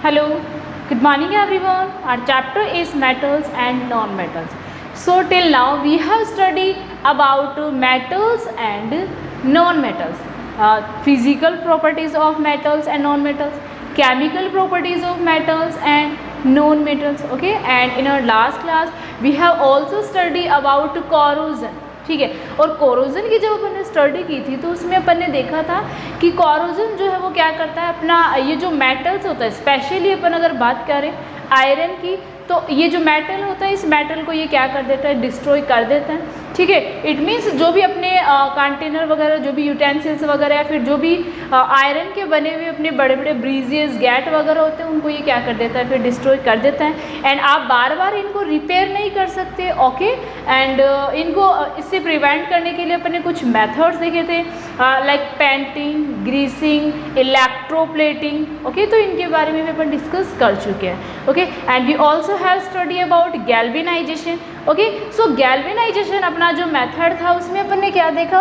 Hello, good morning everyone. Our chapter is metals and non-metals. So till now we have studied about metals and non-metals, physical properties of metals and non-metals, chemical properties of metals and non-metals. Okay, and in our last class we have also studied about corrosion. ठीक है, और corrosion की जब अपन ने study की थी तो उसमें अपन ने देखा था कि कोरोजन जो है वो क्या करता है, अपना ये जो मेटल्स होता है, स्पेशली अपन अगर बात करें आयरन की, तो ये जो मेटल होता है इस मेटल को ये क्या कर देता है, डिस्ट्रॉय कर देता है। ठीक है, इट मीन्स जो भी अपने कंटेनर वगैरह, जो भी यूटेंसिल्स वगैरह या फिर जो भी आयरन के बने हुए अपने बड़े बड़े ब्रीजेस गैट वगैरह होते हैं उनको ये क्या कर देता है, फिर डिस्ट्रॉय कर देता है। एंड आप बार बार इनको रिपेयर नहीं कर सकते। ओके, एंड इनको इससे प्रिवेंट करने के लिए अपन ने कुछ मेथड्स देखे थे, like painting, greasing, electroplating. Okay, तो इनके बारे में भी अपन डिस्कस कर चुके हैं। Okay, and we also have study about galvanization. Okay, so galvanization अपना जो मेथड था उसमें अपन ने क्या देखा,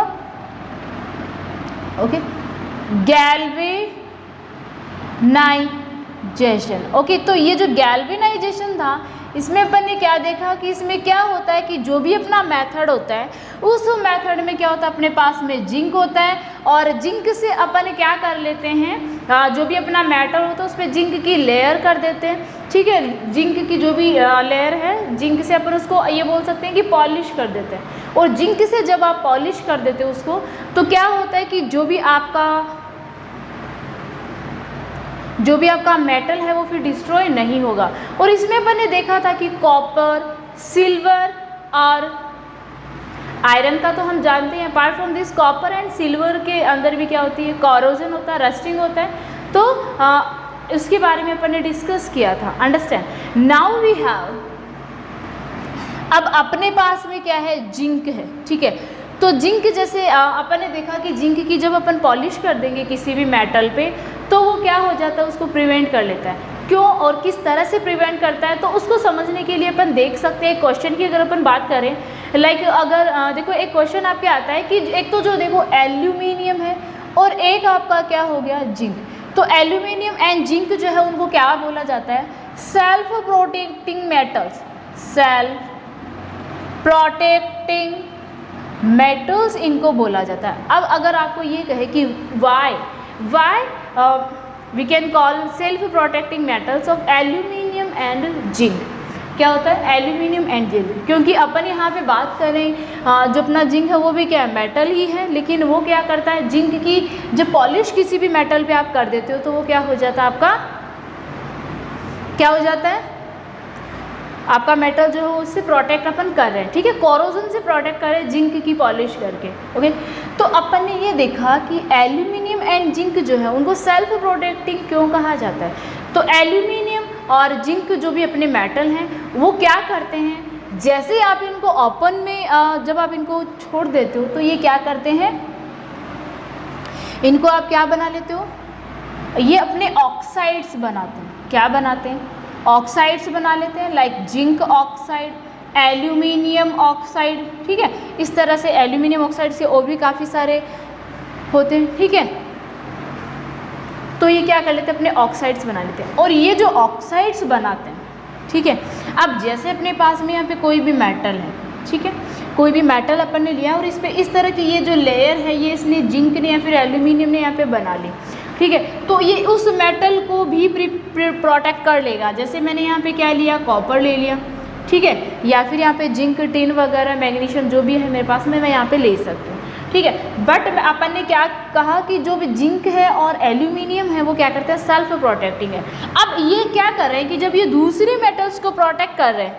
ओके, गैल्वेनाइजेशन। ओके, तो ये जो गैल्वेनाइजेशन था इसमें अपन ने क्या देखा कि इसमें क्या होता है कि जो भी अपना मेथड होता है उस मेथड में क्या होता है, अपने पास में जिंक होता है और जिंक से अपन क्या कर लेते हैं, जो भी अपना मेटल होता है उस पर जिंक की लेयर कर देते हैं। ठीक है, जिंक की जो भी लेयर है, जिंक से अपन उसको ये बोल सकते हैं कि पॉलिश कर देते हैं। और जिंक से जब आप पॉलिश कर देते हो उसको, तो क्या होता है कि जो भी आपका मेटल है वो फिर डिस्ट्रॉय नहीं होगा। और इसमें अपन ने देखा था कि कॉपर, सिल्वर और आयरन का तो हम जानते हैं, apart from this copper and silver के अंदर भी क्या होती है, कोरोजन होता है, रस्टिंग होता है। तो इसके बारे में अपन ने डिस्कस किया था। अंडरस्टैंड। नाउ वी हैव, अब अपने पास में क्या है, जिंक है। ठीक है, तो जिंक जैसे अपन ने देखा कि जिंक की जब अपन पॉलिश कर देंगे किसी भी मेटल पे तो वो क्या हो जाता है, उसको प्रिवेंट कर लेता है। क्यों और किस तरह से प्रिवेंट करता है, तो उसको समझने के लिए अपन देख सकते हैं क्वेश्चन की अगर अपन बात करें, लाइक अगर देखो एक क्वेश्चन आपके आता है कि एक तो जो देखो एल्यूमिनियम है और एक आपका क्या हो गया, जिंक। तो एल्यूमिनियम एंड जिंक जो है उनको क्या बोला जाता है, self protecting metals. Self protecting metals इनको बोला जाता है। अब अगर आपको ये कहे कि why we can call self protecting metals of aluminium and zinc, क्या होता है, एल्यूमिनियम एंड जिंक, क्योंकि अपन यहाँ पे बात करें जो अपना जिंक है वो भी क्या है, मेटल ही है, लेकिन वो क्या करता है, जिंक की जब पॉलिश किसी भी मेटल पे आप कर देते हो तो वो क्या हो जाता है, आपका क्या हो जाता है, आपका मेटल जो है उससे प्रोटेक्ट अपन कर रहे हैं। ठीक है, कोरोजन से प्रोटेक्ट कर रहे हैं जिंक की पॉलिश करके। ओके, तो अपन ने ये देखा कि एल्यूमिनियम एंड जिंक जो है उनको सेल्फ प्रोटेक्टिंग क्यों कहा जाता है। तो एल्यूमिनियम और जिंक जो भी अपने मेटल हैं वो क्या करते हैं, जैसे आप इनको ओपन में जब आप इनको छोड़ देते हो तो ये क्या करते हैं, इनको आप क्या बना लेते हो, ये अपने ऑक्साइड्स बनाते हैं। क्या बनाते हैं, ऑक्साइड्स बना लेते हैं, like zinc oxide, aluminium oxide. ठीक है, इस तरह से एल्यूमिनियम ऑक्साइड से और भी काफ़ी सारे होते हैं। ठीक है, तो ये क्या कर लेते हैं, अपने ऑक्साइड्स बना लेते हैं। और ये जो ऑक्साइड्स बनाते हैं, ठीक है, अब जैसे अपने पास में यहाँ पे कोई भी मेटल है, ठीक है, कोई भी मेटल अपन ने लिया और इस पर इस तरह की ये जो लेयर है ये इसने जिंक ने या फिर एल्यूमिनियम ने यहाँ पे बना ली। ठीक है, तो ये उस मेटल को भी प्रोटेक्ट कर लेगा। जैसे मैंने यहाँ पे क्या लिया, कॉपर ले लिया, ठीक है, या फिर यहाँ पे जिंक, टिन वगैरह, मैग्नीशियम जो भी है मेरे पास में मैं यहाँ पे ले सकती हूँ। ठीक है, बट अपन ने क्या कहा कि जो भी जिंक है और एल्यूमिनियम है वो क्या करते हैं, सेल्फ प्रोटेक्टिंग है। अब ये क्या कर रहे हैं कि जब ये दूसरे मेटल्स को प्रोटेक्ट कर रहे हैं,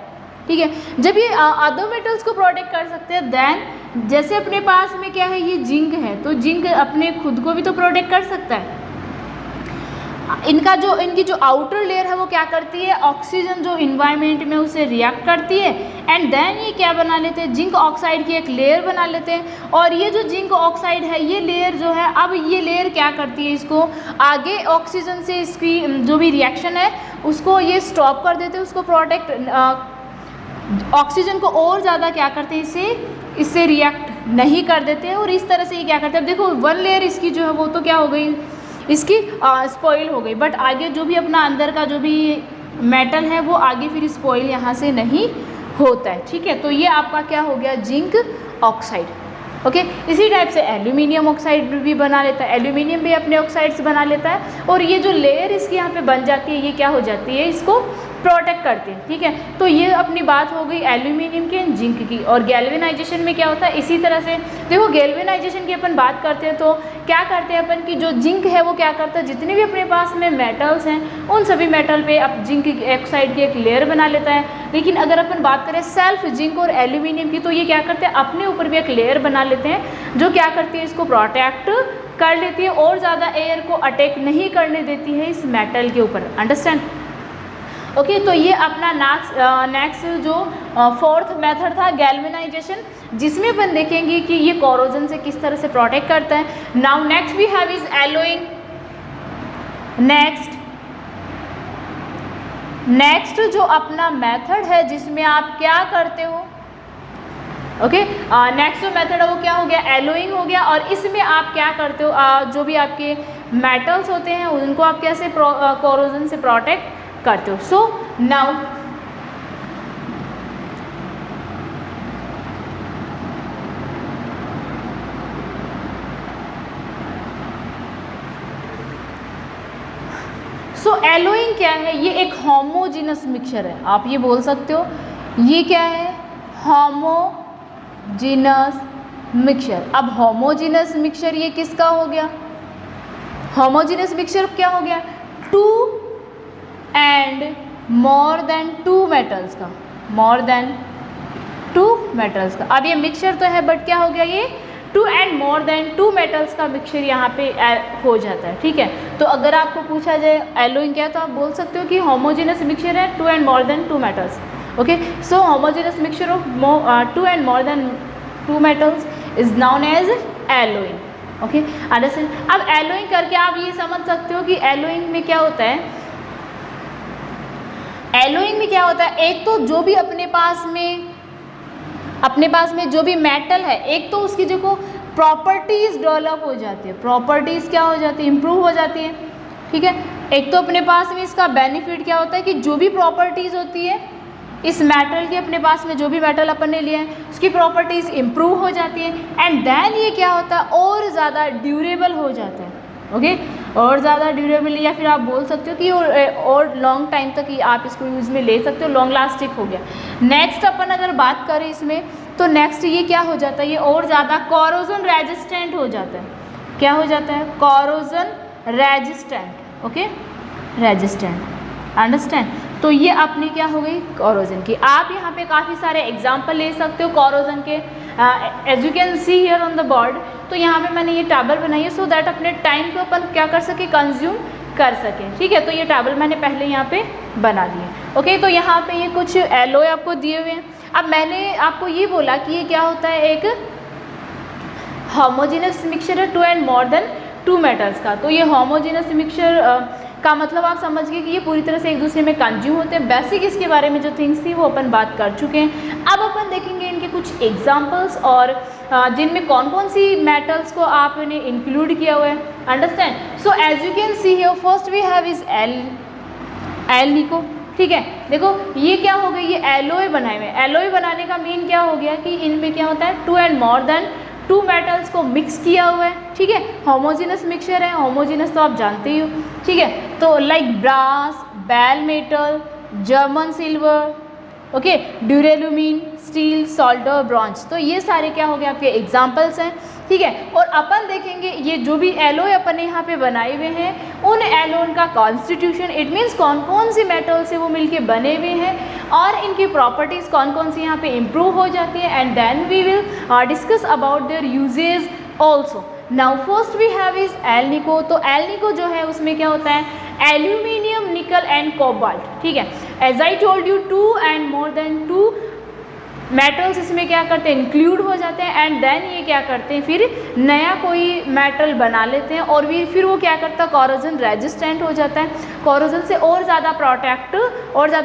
ठीक है, जब ये अदर मेटल्स को प्रोटेक्ट कर सकते हैं, देन जैसे अपने पास में क्या है, ये जिंक है, तो जिंक अपने खुद को भी तो प्रोटेक्ट कर सकता है। इनकी जो आउटर लेयर है वो क्या करती है, ऑक्सीजन जो इन्वायरमेंट में उसे रिएक्ट करती है एंड देन ये क्या बना लेते हैं, जिंक ऑक्साइड की एक लेयर बना लेते हैं। और ये जो जिंक ऑक्साइड है ये लेयर जो है, अब ये लेयर क्या करती है, इसको आगे ऑक्सीजन से इसकी जो भी रिएक्शन है उसको ये स्टॉप कर देते हैं, उसको प्रोटेक्ट, ऑक्सीजन को और ज़्यादा क्या करते हैं, इससे रिएक्ट नहीं कर देते हैं। और इस तरह से ये क्या करते हैं, अब देखो वन लेयर इसकी जो है वो तो क्या हो गई, इसकी स्पॉइल हो गई, बट आगे जो भी अपना अंदर का जो भी मेटल है वो आगे फिर स्पॉइल यहाँ से नहीं होता है, ठीक है। तो ये आपका क्या हो गया, जिंक ऑक्साइड, ओके। इसी टाइप से एल्यूमिनियम ऑक्साइड भी बना लेता है, एल्यूमिनियम भी अपने ऑक्साइड्स बना लेता है, और ये जो लेयर इसकी यहाँ पे बन जाती है ये क्या हो जाती है, इसको प्रोटेक्ट करते हैं, ठीक है। तो ये अपनी बात हो गई एल्यूमिनियम की एंड जिंक की। और गैल्वेनाइजेशन में क्या होता है, इसी तरह से देखो गैल्वेनाइजेशन की अपन बात करते हैं तो क्या करते हैं अपन की जो जिंक है वो क्या करता है, जितने भी अपने पास में मेटल्स हैं उन सभी मेटल पे अब जिंक ऑक्साइड की एक लेयर बना लेता है। लेकिन अगर अपन बात करें सेल्फ जिंक और एल्यूमिनियम की, तो ये क्या करते हैं, अपने ऊपर भी एक लेयर बना लेते हैं जो क्या करती है, इसको प्रोटेक्ट कर लेती है और ज़्यादा एयर को अटैक नहीं करने देती है इस मेटल के ऊपर, अंडरस्टैंड, ओके। तो ये अपना नेक्स्ट जो फोर्थ मेथड था गैल्वेनाइजेशन, जिसमें अपन देखेंगे कि ये कोरोजन से किस तरह से प्रोटेक्ट करता है। Now next we have is alloying. Next जो अपना मेथड है जिसमें आप क्या करते हो, ओके, नेक्स्ट जो मेथड है वो क्या हो गया, एलोइंग हो गया। और इसमें आप क्या करते हो, जो भी आपके मेटल्स होते हैं उनको आप कैसे कोरोजन से प्रोटेक्ट करते हो। सो नाउ एलोइंग क्या है, ये एक होमोजीनस मिक्सचर है, आप ये बोल सकते हो ये क्या है, होमोजीनस मिक्सचर। अब होमोजीनस मिक्सचर ये किसका हो गया, होमोजीनस मिक्सचर क्या हो गया, 2 एंड मोर देन 2 मेटल्स का, मोर देन 2 मेटल्स का। अब ये मिक्सचर तो है बट क्या हो गया, ये 2 एंड मोर देन 2 मेटल्स का मिक्सचर यहाँ पे हो जाता है, ठीक है। तो अगर आपको पूछा जाए एलोइंग क्या है तो आप बोल सकते हो कि होमोजेनस मिक्सचर है 2 and more than 2 metals, okay. So homogeneous mixture of 2 and more than 2 metals is known as alloying, okay, understand. अब एलोइंग करके आप ये समझ सकते हो कि एलोइंग में क्या होता है, एलोइंग में क्या होता है, एक तो जो भी अपने पास में जो भी मेटल है, एक तो उसकी जो प्रॉपर्टीज़ डेवलप हो जाती है, प्रॉपर्टीज़ क्या हो जाती है, इम्प्रूव हो जाती है, ठीक है। एक तो अपने पास में इसका बेनिफिट क्या होता है कि जो भी प्रॉपर्टीज़ होती है इस मेटल के, अपने पास में जो भी मेटल अपन ने लिया है उसकी प्रॉपर्टीज़ इम्प्रूव हो जाती है, एंड देन ये क्या होता है, और ज़्यादा ड्यूरेबल हो जाता है, ओके, और ज़्यादा ड्यूरेबल, या फिर आप बोल सकते हो कि और लॉन्ग टाइम तक आप इसको यूज़ में ले सकते हो, लॉन्ग लास्टिंग हो गया। नेक्स्ट अपन अगर बात करें इसमें तो नेक्स्ट ये क्या हो जाता है, ये और ज़्यादा कोरोजन रेजिस्टेंट हो जाता है, क्या हो जाता है, corrosion resistant, okay, resistant, understand. तो ये अपनी क्या हो गई, कोरोजन की। आप यहाँ पे काफ़ी सारे एग्जाम्पल ले सकते हो कोरोजन के, as you can see here on the board. तो यहाँ पे मैंने ये टेबल बनाई है सो दैट अपने टाइम को अपन क्या कर सके, कंज्यूम कर सकें, ठीक है। तो ये टेबल मैंने पहले यहाँ पे बना दी है, ओके। तो यहाँ पे ये कुछ एलोय आपको दिए हुए हैं। अब मैंने आपको ये बोला कि ये क्या होता है, एक होमोजेनस मिक्सचर है 2 एंड मोर देन 2 मेटल्स का। तो ये होमोजेनस मिक्सचर का मतलब आप समझ गए कि ये पूरी तरह से एक दूसरे में कंज्यूम होते हैं। बेसिक इसके बारे में जो थिंग्स थी वो अपन बात कर चुके हैं। अब अपन देखेंगे इनके कुछ एग्जांपल्स और जिनमें कौन कौन सी मेटल्स को आपने इंक्लूड किया हुआ है, understand. So as you can see here first we have is alnico, ठीक है। देखो ये क्या हो गई, ये एलोय बनाए हुए। एलोय बनाने का मीन क्या हो गया कि इनमें क्या होता है, 2 एंड मोर देन 2 मेटल्स को मिक्स किया हुआ है, ठीक है। होमोजेनस मिक्सचर है, होमोजेनस तो आप जानते ही हो, ठीक है। तो like brass, bell metal, German silver, okay, duralumin, steel, solder, bronze. तो ये सारे क्या हो गए आपके एग्जाम्पल्स हैं, ठीक है। और अपन देखेंगे ये जो भी एलोय अपन ने यहाँ पे बनाए हुए हैं उन एलोन का कॉन्स्टिट्यूशन, इट मीन्स कौन कौन सी मेटल से वो मिलके बने हुए हैं और इनकी प्रॉपर्टीज़ कौन कौन सी यहाँ पे इम्प्रूव हो जाती है, and then we will discuss about their usages also. Now first we have is alnico. तो एल्निको जो है उसमें क्या होता है, एल्यूमिनियम, निकल एंड कोबाल्ट, ठीक है। As I told you 2 and more than 2 metals इसमें क्या करते हैं, इंक्लूड हो जाते हैं, एंड देन ये क्या करते हैं, फिर नया कोई मेटल बना लेते हैं और फिर वो क्या करता है, कॉरोजन रेजिस्टेंट हो जाता है, कॉरोजन से और ज़्यादा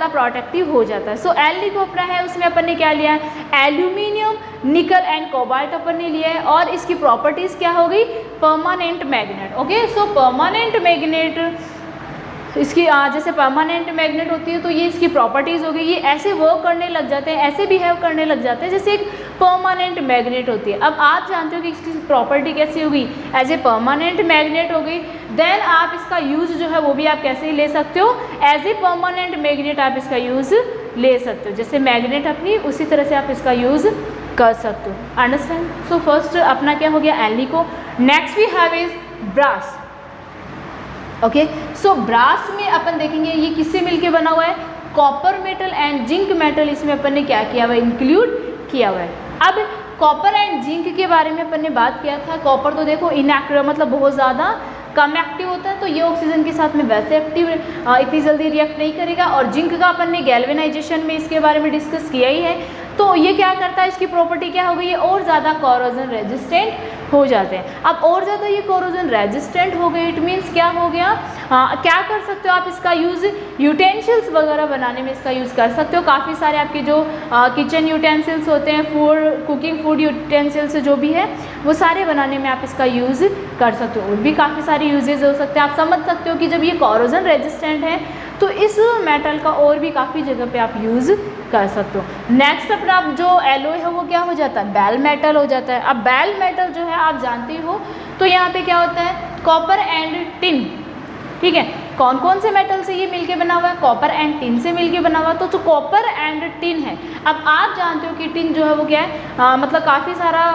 प्रोटेक्टिव हो जाता है। सो एल अपना है, उसमें अपन ने क्या लिया है, एल्यूमिनियम, निकल एंड कोबाल्ट अपन ने लिया है, और इसकी प्रॉपर्टीज़ क्या हो गई, परमानेंट मैग्नेट। ओके, सो परमानेंट मैग्नेट, इसकी जैसे परमानेंट मैग्नेट होती है तो ये इसकी प्रॉपर्टीज़ हो गई, ये ऐसे वर्क करने लग जाते हैं, ऐसे बिहेव करने लग जाते हैं जैसे एक परमानेंट मैग्नेट होती है। अब आप जानते हो कि इसकी प्रॉपर्टी कैसी होगी, एज ए परमानेंट मैग्नेट हो गई, देन आप इसका यूज़ जो है वो भी आप कैसे ले सकते हो, एज ए परमानेंट मैग्नेट आप इसका यूज़ ले सकते हो, जैसे मैग्नेट अपनी उसी तरह से आप इसका यूज़ कर सकते हो। अंडरस्टैंड। सो फर्स्ट अपना क्या हो गया, alnico. Next we have is brass. Okay, so brass में अपन देखेंगे ये किससे मिलके बना हुआ है, copper metal and zinc metal, इसमें अपन ने क्या किया हुआ है, इंक्लूड किया हुआ है। अब कॉपर एंड जिंक के बारे में अपन ने बात किया था। कॉपर तो देखो इनएक्टिव, मतलब बहुत ज़्यादा कम एक्टिव होता है, तो ये ऑक्सीजन के साथ में वैसे एक्टिव इतनी जल्दी रिएक्ट नहीं करेगा, और जिंक का अपन ने गैल्वेनाइजेशन में इसके बारे में डिस्कस किया ही है। तो ये क्या करता है, इसकी प्रॉपर्टी क्या हो गई, ये और ज़्यादा कॉरोजन रेजिस्टेंट हो जाते हैं। अब और ज़्यादा ये कॉरोजन रेजिस्टेंट हो गए, इट मीन्स क्या हो गया, क्या कर सकते हो आप इसका यूज़ यूटेंसिल्स वगैरह बनाने में इसका यूज़ कर सकते हो। काफ़ी सारे आपके जो किचन यूटेंसिल्स होते हैं, कुकिंग यूटेंसिल्स जो भी है, वो सारे बनाने में आप इसका यूज़ कर सकते हो। और भी काफ़ी सारे यूजेज हो सकते हैं। आप समझ सकते हो कि जब ये कॉरोजन रेजिस्टेंट है तो इस मेटल का और भी काफ़ी जगह पे आप यूज़ कर सकते हो। नेक्स्ट अपना जो एलोय है वो क्या हो जाता है, बेल मेटल हो जाता है। अब बेल मेटल जो है आप जानते हो, तो यहाँ पे क्या होता है, कॉपर एंड टिन। ठीक है, कौन कौन से मेटल से ये मिलके बना हुआ है, कॉपर एंड टिन से मिलके बना हुआ है। तो जो कॉपर एंड टिन है, अब आप जानते हो कि टिन जो है वो क्या है, मतलब काफ़ी सारा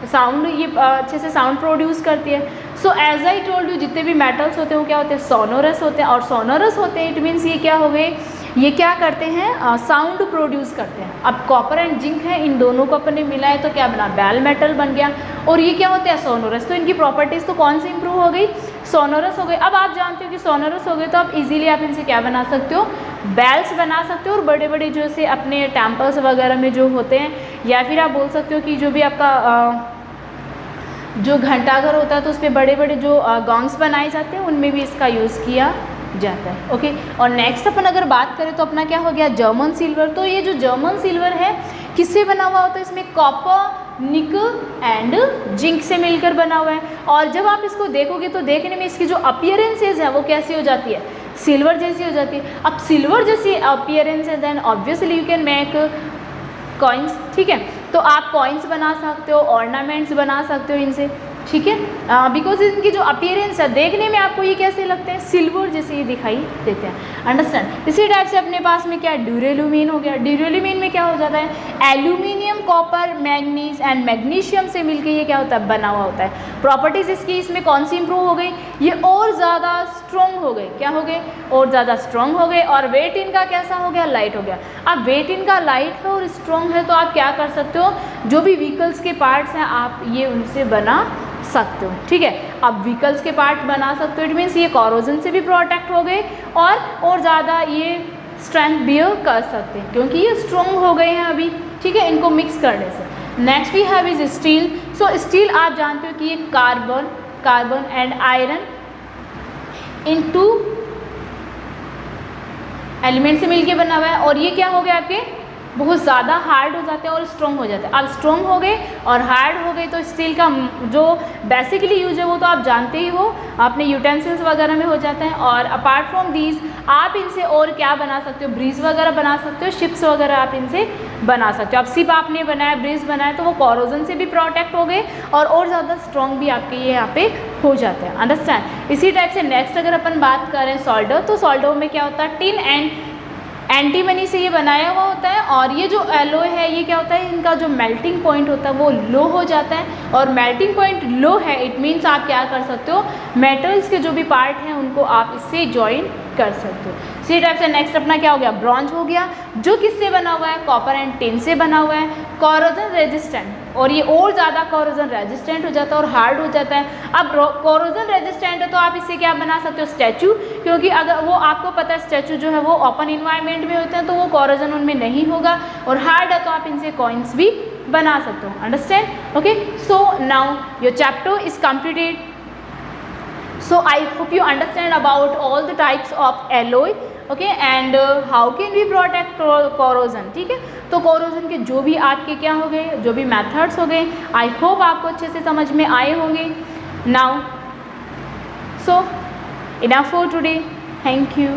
साउंड, ये अच्छे से साउंड प्रोड्यूस करती है। So as I told you, जितने भी मेटल्स होते हैं वो क्या होते हैं, सोनोरस होते हैं, और सोनोरस होते हैं इट मीन्स ये क्या हो गए, ये क्या करते हैं, साउंड प्रोड्यूस करते हैं। अब कॉपर एंड जिंक है, इन दोनों को अपन ने मिला है तो क्या बना, बेल मेटल बन गया। और ये क्या होते हैं, सोनोरस। तो इनकी प्रॉपर्टीज़ तो कौन सी इंप्रूव हो गई, सोनोरस हो गई। अब आप जानते हो कि सोनोरस हो गए तो आप इजीली आप इनसे क्या बना सकते हो, बेल्स बना सकते हो। और बड़े बड़े जो से अपने टेम्पल्स वगैरह में जो होते हैं, या फिर आप बोल सकते हो कि जो भी आपका जो घंटाघर होता है तो उस पर बड़े बड़े जो गॉन्ग्स बनाए जाते हैं, उनमें भी इसका यूज़ किया जाता है। ओके, और नेक्स्ट अपन अगर बात करें तो अपना क्या हो गया, जर्मन सिल्वर। तो ये जो जर्मन सिल्वर है किससे बना हुआ होता है, इसमें कॉपर, निकल एंड जिंक से मिलकर बना हुआ है। और जब आप इसको देखोगे तो देखने में इसकी जो अपीयरेंसेज है वो कैसी हो जाती है, सिल्वर जैसी हो जाती है। अब सिल्वर जैसी अपीयरेंस है, then obviously you can make coins. ठीक है, तो आप कॉइन्स बना सकते हो, ऑर्नामेंट्स बना सकते हो इनसे। ठीक है, बिकॉज इनकी जो अपीयरेंस है, देखने में आपको ये कैसे लगते हैं, सिल्वर जैसे ये दिखाई देते हैं। अंडरस्टैंड। इसी टाइप से अपने पास में क्या है, ड्यूरेलुमीन हो गया। ड्यूरेलुमीन में क्या हो जाता है, aluminium, copper, manganese and magnesium से मिलकर ये क्या होता है, बना हुआ होता है। प्रॉपर्टीज़ इसकी इसमें कौन सी इंप्रूव हो गई, ये और ज़्यादा स्ट्रॉन्ग हो गए। क्या हो गए, और ज़्यादा स्ट्रॉन्ग हो गए। और वेट इनका कैसा हो गया, लाइट हो गया। अब वेट इनका लाइट है और स्ट्रॉन्ग है, तो आप क्या कर सकते हो, जो भी व्हीकल्स के पार्ट्स हैं आप ये उनसे बना सकते हो। ठीक है, अब व्हीकल्स के पार्ट बना सकते हो, इट मीन्स ये कॉरोजन से भी प्रोटेक्ट हो गए और ज़्यादा ये स्ट्रेंथ बियर कर सकते हैं क्योंकि ये स्ट्रॉन्ग हो गए हैं अभी। ठीक है, इनको मिक्स करने से। Next we have is steel. So steel आप जानते हो कि ये कार्बन एंड आयरन इन 2 एलिमेंट से मिलके बना हुआ है। और ये क्या हो गया, आपके बहुत ज़्यादा हार्ड हो जाते हैं और स्ट्रॉन्ग हो जाते हैं। अब स्ट्रॉन्ग हो गए और हार्ड हो गए तो स्टील का जो बेसिकली यूज है वो तो आप जानते ही हो, अपने यूटेंसिल्स वगैरह में हो जाते हैं। और अपार्ट फ्रॉम दीज आप इनसे और क्या बना सकते हो, ब्रिज वगैरह बना सकते हो, शिप्स वगैरह आप इनसे बना सकते हो। अब शिप आपने बनाया, ब्रिज बनाया, तो वो कॉरोजन से भी प्रोटेक्ट हो गए और ज़्यादा स्ट्रॉन्ग भी आपके ये यहाँ पे हो जाते हैं। अंडरस्टैंड। इसी टाइप से नेक्स्ट अगर अपन बात करें सोल्डर, तो सोल्डर में क्या होता है, टिन एंड एंटीमनी से ये बनाया हुआ होता है। और ये जो एलोय है ये क्या होता है, इनका जो मेल्टिंग पॉइंट होता है वो लो हो जाता है। और मेल्टिंग पॉइंट लो है, इट मीन्स आप क्या कर सकते हो, मेटल्स के जो भी पार्ट हैं उनको आप इससे ज्वाइन कर सकते हो। इसी टाइप से नेक्स्ट अपना क्या हो गया, ब्रॉन्ज हो गया, जो किससे बना हुआ है, कॉपर एंड टिन से बना हुआ है। कॉरोजन रेजिस्टेंट, और ये और ज़्यादा कोरोजन रेजिस्टेंट हो जाता है और हार्ड हो जाता है। अब कोरोजन रेजिस्टेंट है तो आप इससे क्या बना सकते हो, स्टैचू, क्योंकि अगर वो आपको पता है स्टैचू जो है वो ओपन इन्वायरमेंट में होते हैं तो वो कोरोजन उनमें नहीं होगा, और हार्ड है तो आप इनसे कॉइन्स भी बना सकते हो। Understand? Okay, so now your chapter is completed. So I hope you understand about all the types of alloy, okay, and how can we protect corrosion. ठीक है, तो corrosion के जो भी आपके क्या हो गए, जो भी methods हो गए, I hope आपको अच्छे से समझ में आए होंगे. Now, so enough for today. Thank you.